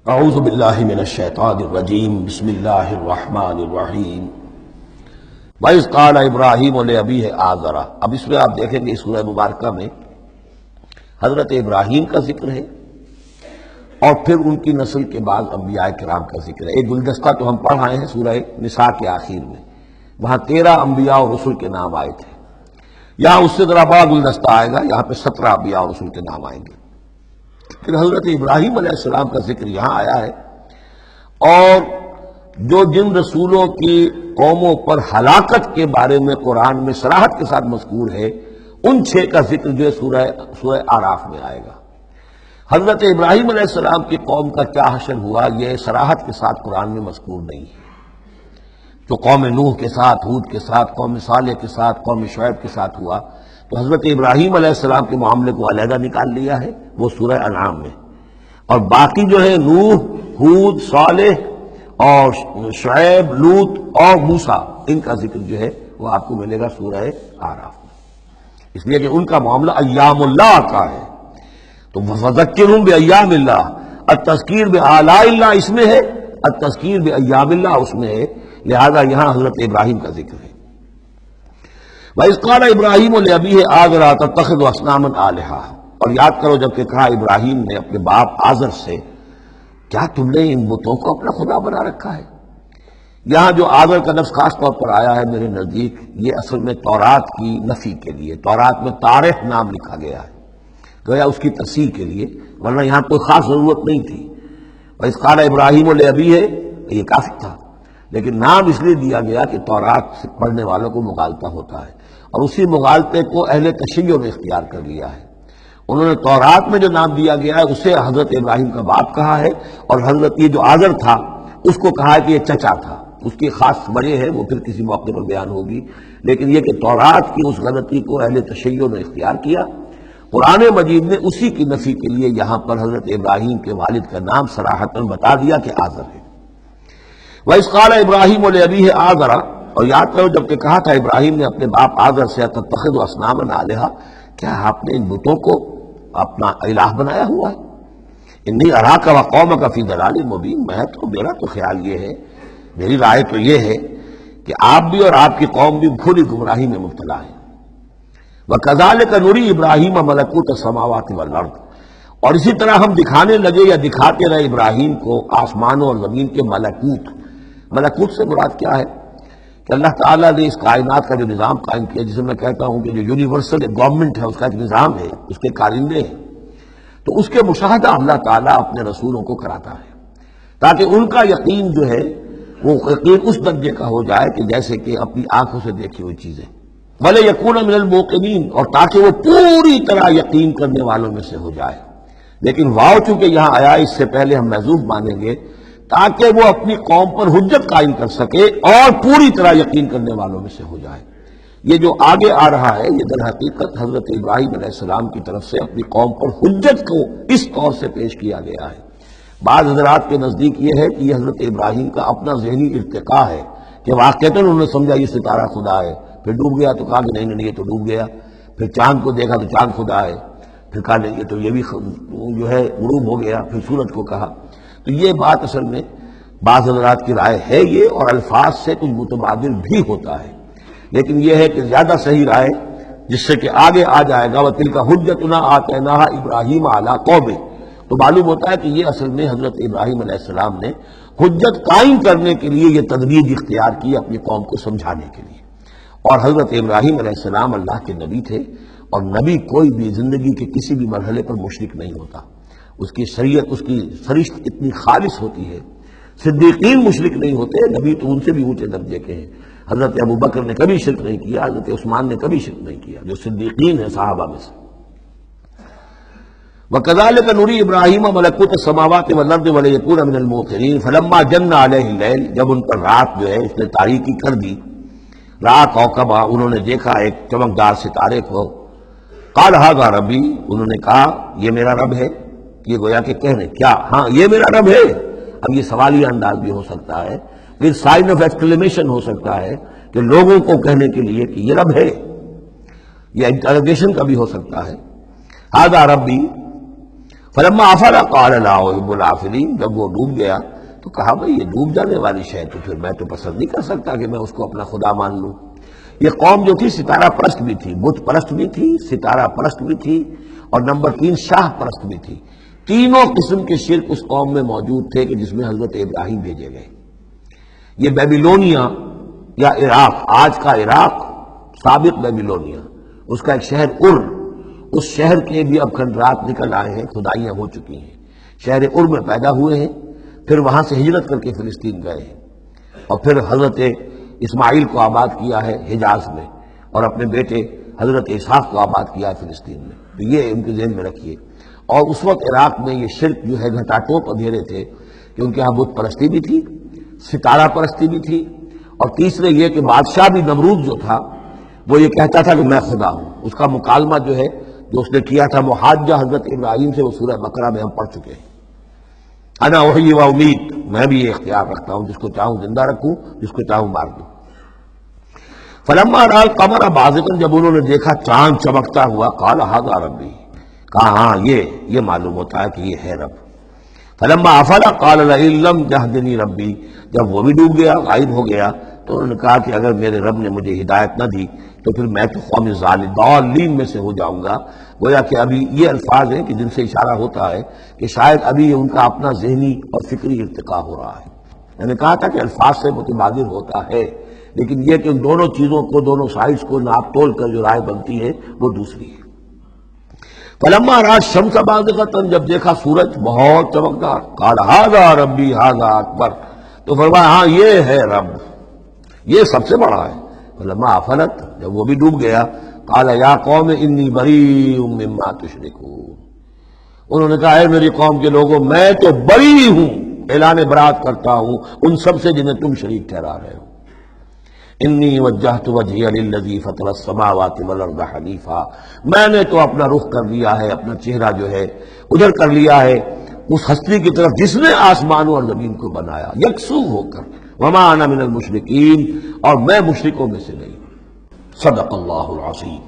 اعوذ باللہ من الشیطان الرجیم بسم اللہ الرحمن الرحیم وَإِذْ قَالَ إِبْرَاهِيمُ لِأَبِيهِ آزَرَ۔ اب اس میں آپ دیکھیں گے اس سورہ مبارکہ میں حضرت ابراہیم کا ذکر ہے اور پھر ان کی نسل کے بعد انبیاء کرام کا ذکر ہے۔ ایک گلدستہ تو ہم پڑھ آئے ہیں سورہ نساء کے آخر میں، وہاں 13 انبیاء اور رسل کے نام آئے تھے۔ یہاں اس سے ذرا بڑا گلدستہ آئے گا، یہاں پہ 17 انبیاء اور رسل کے نام آئیں گے۔ پھر حضرت ابراہیم علیہ السلام کا ذکر یہاں آیا ہے، اور جو جن رسولوں کی قوموں پر ہلاکت کے بارے میں قرآن میں صراحت کے ساتھ مذکور ہے، ان 6 کا ذکر جو ہے سورہ اعراف میں آئے گا۔ حضرت ابراہیم علیہ السلام کی قوم کا کیا حشر ہوا، یہ صراحت کے ساتھ قرآن میں مذکور نہیں ہے۔ جو قوم نوح کے ساتھ، ہود کے ساتھ، قوم صالح کے ساتھ، قوم شعیب کے ساتھ ہوا، تو حضرت ابراہیم علیہ السلام کے معاملے کو علیحدہ نکال لیا ہے، وہ سورہ انعام میں، اور باقی جو ہے نوح، ہود، صالح اور شعیب، لوط اور موسیٰ، ان کا ذکر جو ہے وہ آپ کو ملے گا سورہ اعراف میں، اس لیے کہ ان کا معاملہ ایام اللہ کا ہے۔ تو فذکرہم بایام اللہ، التذکیر بآلاء اللہ اس میں ہے، التذکیر بایام اللہ اس میں ہے، لہذا یہاں حضرت ابراہیم کا ذکر ہے۔ وَإِذْ قَالَ إِبْرَاهِيمُ لِأَبِيهِ آزَرَ أَتَتَّخِذُ أَصْنَامًا آلِهَةً، اور یاد کرو جب کہ کہا ابراہیم نے اپنے باپ آزر سے، کیا تم نے ان بتوں کو اپنا خدا بنا رکھا ہے؟ یہاں جو آزر کا لفظ خاص طور پر آیا ہے میرے نزدیک، یہ اصل میں تورات کی نفی کے لیے، تورات میں طارح نام لکھا گیا ہے، گویا اس کی تصحیح کے لیے، ورنہ یہاں کوئی خاص ضرورت نہیں تھی۔ وَإِذْ قَالَ إِبْرَاهِيمُ لِأَبِيهِ، یہ کافی تھا، لیکن نام اس لیے دیا گیا کہ تورات پڑھنے والوں کو مغالطہ ہوتا ہے، اور اسی مغالطے کو اہل تشیع نے اختیار کر لیا ہے۔ انہوں نے تورات میں جو نام دیا گیا ہے اسے حضرت ابراہیم کا باپ کہا ہے، اور حضرت یہ جو آزر تھا اس کو کہا ہے کہ یہ چچا تھا۔ اس کی خاص وجہ ہے، وہ پھر کسی موقع پر بیان ہوگی، لیکن یہ کہ تورات کی اس غلطی کو اہل تشیع نے اختیار کیا۔ قرآن مجید نے اسی کی نفی کے لیے یہاں پر حضرت ابراہیم کے والد کا نام صراحتاً بتا دیا کہ آزر ہے۔ وَإِذْ قَالَ إِبْرَاهِيمُ لِأَبِيهِ آزَرَ، اور یاد کرو جب کہ کہا تھا ابراہیم نے اپنے باپ آزر سے، أَتَتَّخِذُ أَصْنَامًا آلِهَةً، کیا آپ نے ان بتوں کو اپنا الہ بنایا ہوا ہے؟ انی اراک وقومک فی ضلال مبین، میرا تو خیال یہ ہے، میری رائے تو یہ ہے کہ آپ بھی اور آپ کی قوم بھی کھلی گمراہی میں مبتلا ہے۔ وَكَذَلِكَ نُرِي إِبْرَاهِيمَ مَلَكُوتَ السَّمَاوَاتِ وَالْأَرْضِ، اور اسی طرح ہم دکھانے لگے یا دکھاتے رہے ابراہیم کو آسمانوں اور زمین کے ملکوت۔ ملکوت سے مراد کیا ہے کہ اللہ تعالیٰ نے اس کائنات کا جو نظام قائم کیا، جسے میں کہتا ہوں کہ جو یونیورسل گورنمنٹ ہے، اس کا ایک نظام ہے، اس کے کارندے ہیں، تو اس کے مشاہدہ اللہ تعالیٰ اپنے رسولوں کو کراتا ہے، تاکہ ان کا یقین جو ہے وہ یقین اس درجے کا ہو جائے کہ جیسے کہ اپنی آنکھوں سے دیکھی ہوئی چیزیں، وَلَيَكُونَ مِنَ الْمُوقِنِينَ، اور تاکہ وہ پوری طرح یقین کرنے والوں میں سے ہو جائے۔ لیکن واو چونکہ یہاں آیا، اس سے پہلے ہم محذوف مانیں گے تاکہ وہ اپنی قوم پر حجت قائم کر سکے اور پوری طرح یقین کرنے والوں میں سے ہو جائے۔ یہ جو آگے آ رہا ہے یہ در حقیقت حضرت ابراہیم علیہ السلام کی طرف سے اپنی قوم پر حجت کو اس طور سے پیش کیا گیا ہے۔ بعض حضرات کے نزدیک یہ ہے کہ یہ حضرت ابراہیم کا اپنا ذہنی ارتقاء ہے کہ واقعتاً انہوں نے سمجھا یہ ستارہ خدا ہے، پھر ڈوب گیا تو کہا کہ نہیں یہ تو ڈوب گیا، پھر چاند کو دیکھا تو چاند خدا ہے، پھر کہا نہیں یہ تو یہ بھی جو ہے غروب ہو گیا، پھر سورج کو کہا۔ تو یہ بات اصل میں بعض حضرات کی رائے ہے یہ، اور الفاظ سے کچھ متبادل بھی ہوتا ہے، لیکن یہ ہے کہ زیادہ صحیح رائے جس سے کہ آگے آ جائے گا وَتِلْكَ حُجَّتُنَا آتَيْنَاهَا إِبْرَاهِيمَ عَلَىٰ قَوْمِهِ، تو معلوم ہوتا ہے کہ یہ اصل میں حضرت ابراہیم علیہ السلام نے حجت قائم کرنے کے لیے یہ تدریج اختیار کی اپنی قوم کو سمجھانے کے لیے۔ اور حضرت ابراہیم علیہ السلام اللہ کے نبی تھے، اور نبی کوئی بھی زندگی کے کسی بھی مرحلے پر مشرک نہیں ہوتا، اس کی شریعت، اس کی سرشت اتنی خالص ہوتی ہے۔ صدیقین مشرک نہیں ہوتے، نبی تو ان سے بھی اونچے درجے کے ہیں۔ حضرت ابو بکر نے کبھی شرک نہیں کیا، حضرت عثمان نے کبھی شرک نہیں کیا، جو صدیقین ہیں صحابہ میں سے۔ وَكَذَلِكَ نُرِي إِبْرَاهِيمَ مَلَكُوتَ السَّمَاوَاتِ وَالْأَرْضِ وَلِيَكُونَ مِنَ الْمُوقِنِينَ فَلَمَّا جَنَّ عَلَيْهِ اللَّيْلُ، جب ان پر رات جو ہے اس نے تاریکی کر دی، رات کوكبا، انہوں نے دیکھا ایک چمکدار ستارے کو، قال هذا ربی، انہوں نے کہا یہ میرا رب ہے۔ یہ گویا کہ کہنے کیا، ہاں یہ میرا رب ہے۔ اب یہ سوالیہ انداز بھی ہو سکتا ہے، پھر سائن آف ایکسکلیمیشن ہو سکتا ہے کہ لوگوں کو کہنے کے لیے کہ یہ رب ہے، یہ انٹروگیشن کا بھی ہو سکتا ہے۔ ھذا ربی، فلما افل قال لا احب الافلین، جب وہ ڈوب گیا تو کہا بھئی یہ ڈوب جانے والی شے تو پھر میں تو پسند نہیں کر سکتا کہ میں اس کو اپنا خدا مان لوں۔ یہ قوم جو تھی ستارہ پرست بھی تھی، بت پرست بھی تھی، ستارہ پرست بھی تھی، اور نمبر 3 شاہ پرست بھی تھی۔ تینوں قسم کے شرک اس قوم میں موجود تھے کہ جس میں حضرت ابراہیم بھیجے گئے۔ یہ بیبیلونیا یا عراق، آج کا عراق، سابق بیبیلونیا، اس کا ایک شہر اس شہر کے بھی اب کھنڈرات نکل آئے ہیں، کھدائیاں ہو چکی ہیں۔ شہر میں پیدا ہوئے ہیں، پھر وہاں سے ہجرت کر کے فلسطین گئے ہیں، اور پھر حضرت اسماعیل کو آباد کیا ہے حجاز میں، اور اپنے بیٹے حضرت اسحاق کو آباد کیا ہے فلسطین میں۔ تو یہ ان کے ذہن میں رکھیے۔ اور اس وقت عراق میں یہ شرک جو ہے گھٹا ٹوپ اندھیرے تھے، کیونکہ یہاں بت پرستی بھی تھی، ستارہ پرستی بھی تھی، اور تیسرے یہ کہ بادشاہ بھی نمرود جو تھا وہ یہ کہتا تھا کہ میں خدا ہوں۔ اس کا مکالمہ جو ہے جو اس نے کیا تھا محاجہ حضرت ابراہیم سے، وہ سورہ بقرہ میں ہم پڑھ چکے ہیں۔ انا احیی و امید، میں بھی یہ اختیار رکھتا ہوں، جس کو چاہوں زندہ رکھوں، جس کو چاہوں مار دوں۔ فلما رأى القمر بازغا، جب انہوں نے دیکھا چاند چمکتا ہوا، قال ھذا ربی، کہا ہاں یہ معلوم ہوتا ہے کہ یہ ہے رب۔ فلما افل قال لئن لم يهدنی ربی، جب وہ بھی ڈوب گیا، غائب ہو گیا، تو انہوں نے کہا کہ اگر میرے رب نے مجھے ہدایت نہ دی تو پھر میں تو قوم ضالین میں سے ہو جاؤں گا۔ گویا کہ ابھی یہ الفاظ ہیں کہ جن سے اشارہ ہوتا ہے کہ شاید ابھی ان کا اپنا ذہنی اور فکری ارتقاء ہو رہا ہے۔ میں نے کہا تھا کہ الفاظ سے متبادر ہوتا ہے، لیکن یہ کہ ان دونوں چیزوں کو، دونوں سائڈز کو ناپ تول کر جو رائے بنتی ہے وہ دوسری ہے۔ فلما رأى الشمس بازغة، جب دیکھا سورج بہت چمکدار، قال ھذا ربی ھذا اکبر، تو فرمایا ہاں یہ ہے رب، یہ سب سے بڑا ہے۔ فلما افلت، جب وہ بھی ڈوب گیا، قال یا قوم انی بریء مما تشرکون، انہوں نے کہا اے میری قوم کے لوگوں، میں تو بری ہوں، اعلان برات کرتا ہوں ان سب سے جنہیں تم شریک ٹھہرا رہے ہو۔ انی وجہت وجہی للذی فطر السماوات والارض حنیفا، میں نے تو اپنا رخ کر لیا ہے، اپنا چہرہ جو ہے ادھر کر لیا ہے اس ہستی کی طرف جس نے آسمانوں اور زمین کو بنایا یکسو ہو کر، وما انا من المشرکین، اور میں مشرکوں میں سے نہیں۔ صدق اللہ العظیم۔